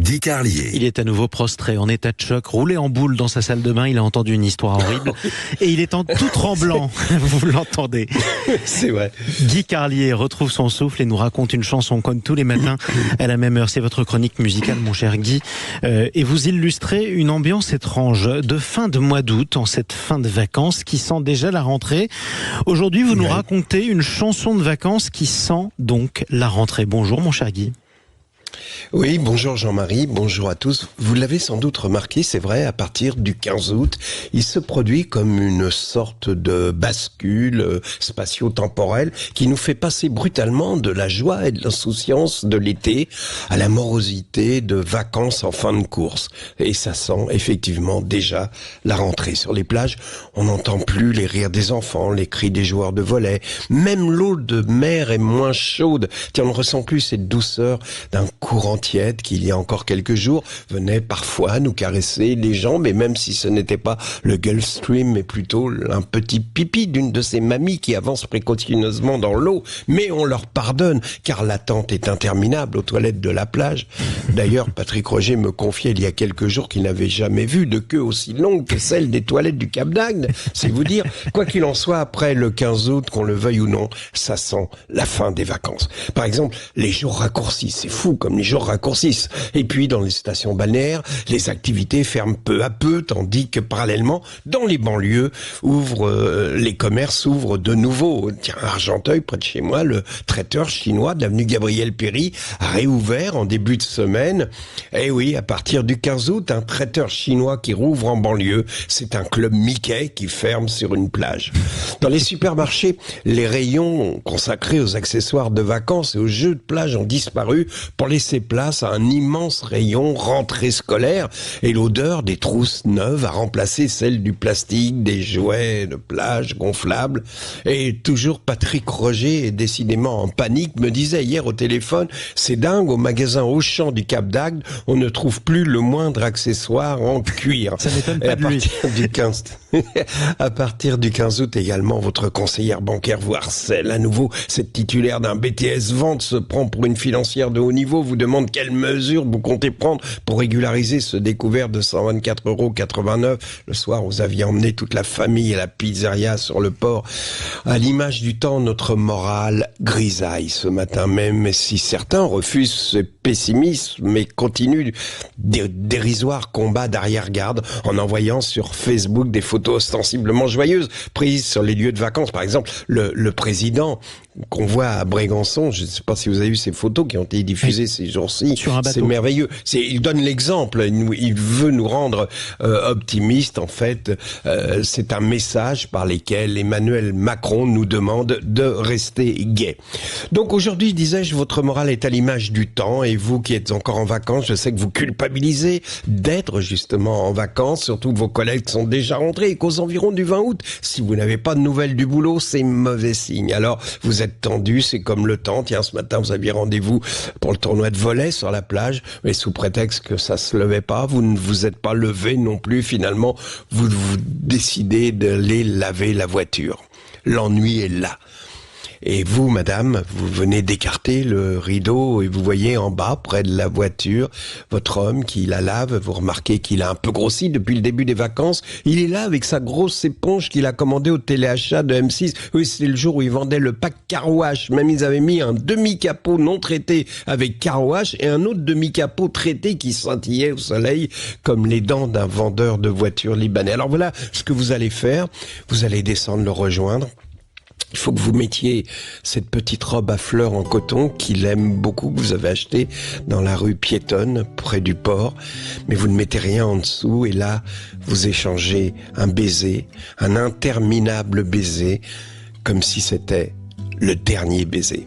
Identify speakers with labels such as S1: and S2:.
S1: Guy Carlier.
S2: Il est à nouveau prostré, en état de choc, roulé en boule dans sa salle de bain. Il a entendu une histoire horrible et il est tout tremblant. Vous l'entendez.
S3: C'est vrai.
S2: Guy Carlier retrouve son souffle et nous raconte une chanson comme tous les matins à la même heure. C'est votre chronique musicale, mon cher Guy. Et vous illustrez une ambiance étrange de fin de mois d'août, en cette fin de vacances qui sent déjà la rentrée. Aujourd'hui, vous nous racontez une chanson de vacances qui sent donc la rentrée. Bonjour, mon cher Guy.
S3: Oui, bonjour Jean-Marie, bonjour à tous. Vous l'avez sans doute remarqué, c'est vrai, à partir du 15 août, il se produit comme une sorte de bascule spatio-temporelle qui nous fait passer brutalement de la joie et de l'insouciance de l'été à la morosité de vacances en fin de course. Et ça sent effectivement déjà la rentrée. Sur les plages, on n'entend plus les rires des enfants, les cris des joueurs de volley. Même l'eau de mer est moins chaude. Tiens, on ne ressent plus cette douceur d'un courant tiède qui, il y a encore quelques jours, venait parfois nous caresser les jambes, et même si ce n'était pas le Gulf Stream, mais plutôt un petit pipi d'une de ces mamies qui avance précautionneusement dans l'eau. Mais on leur pardonne, car l'attente est interminable aux toilettes de la plage. D'ailleurs, Patrick Roger me confiait il y a quelques jours qu'il n'avait jamais vu de queue aussi longue que celle des toilettes du Cap d'Agde. C'est vous dire, quoi qu'il en soit, après le 15 août, qu'on le veuille ou non, ça sent la fin des vacances. Par exemple, les jours raccourcis, c'est fou comme les jours raccourcissent. Et puis, dans les stations balnéaires, les activités ferment peu à peu, tandis que parallèlement, dans les banlieues, les commerces ouvrent de nouveau. Tiens, à Argenteuil, près de chez moi, le traiteur chinois de l'avenue Gabriel-Péri a réouvert en début de semaine. Et oui, à partir du 15 août, un traiteur chinois qui rouvre en banlieue, c'est un club Mickey qui ferme sur une plage. Dans les supermarchés, les rayons consacrés aux accessoires de vacances et aux jeux de plage ont disparu pour laisser place à un immense rayon rentrée scolaire, et l'odeur des trousses neuves a remplacé celle du plastique, des jouets de plage gonflables. Et toujours Patrick Roger est décidément en panique, me disait hier au téléphone, c'est dingue, au magasin Auchan du Cap d'Agde, on ne trouve plus le moindre accessoire en cuir.
S2: Ça m'étonne pas de lui.
S3: À partir du 15 août également, votre conseillère bancaire vous harcèle. À nouveau, cette titulaire d'un BTS Vente se prend pour une financière de haut niveau, vous demande quelles mesures vous comptez prendre pour régulariser ce découvert de 124,89 €. Le soir, vous aviez emmené toute la famille à la pizzeria sur le port. À l'image du temps, notre morale grisaille ce matin même, si certains refusent ce pessimisme mais continuent des dérisoires combats d'arrière-garde en envoyant sur Facebook des photos ostensiblement joyeuses prises sur les lieux de vacances. Par exemple, le président qu'on voit à Brégançon, je ne sais pas si vous avez vu ces photos qui ont été diffusées ces jours-ci, c'est merveilleux. Il donne l'exemple, il veut nous rendre optimistes. En fait, c'est un message par lequel Emmanuel Macron nous demande de rester gai. Donc aujourd'hui, disais-je, votre morale est à l'image du temps, et vous qui êtes encore en vacances, je sais que vous culpabilisez d'être justement en vacances, surtout que vos collègues sont déjà rentrés et qu'aux environs du 20 août, si vous n'avez pas de nouvelles du boulot, c'est mauvais signe. Alors, vous êtes tendu, c'est comme le temps. Tiens, ce matin, vous aviez rendez-vous pour le tournoi de volley sur la plage, mais sous prétexte que ça se levait pas, vous ne vous êtes pas levé non plus. Finalement, vous décidez d'aller laver la voiture. L'ennui est là. Et vous, madame, vous venez d'écarter le rideau et vous voyez en bas, près de la voiture, votre homme qui la lave. Vous remarquez qu'il a un peu grossi depuis le début des vacances. Il est là avec sa grosse éponge qu'il a commandée au téléachat de M6. Oui, c'est le jour où ils vendaient le pack Car Wash. Même ils avaient mis un demi-capot non traité avec Car Wash et un autre demi-capot traité qui scintillait au soleil comme les dents d'un vendeur de voitures libanais. Alors voilà ce que vous allez faire. Vous allez descendre le rejoindre. Il faut que vous mettiez cette petite robe à fleurs en coton qu'il aime beaucoup, que vous avez achetée dans la rue piétonne, près du port. Mais vous ne mettez rien en dessous, et là, vous échangez un baiser, un interminable baiser, comme si c'était le dernier baiser.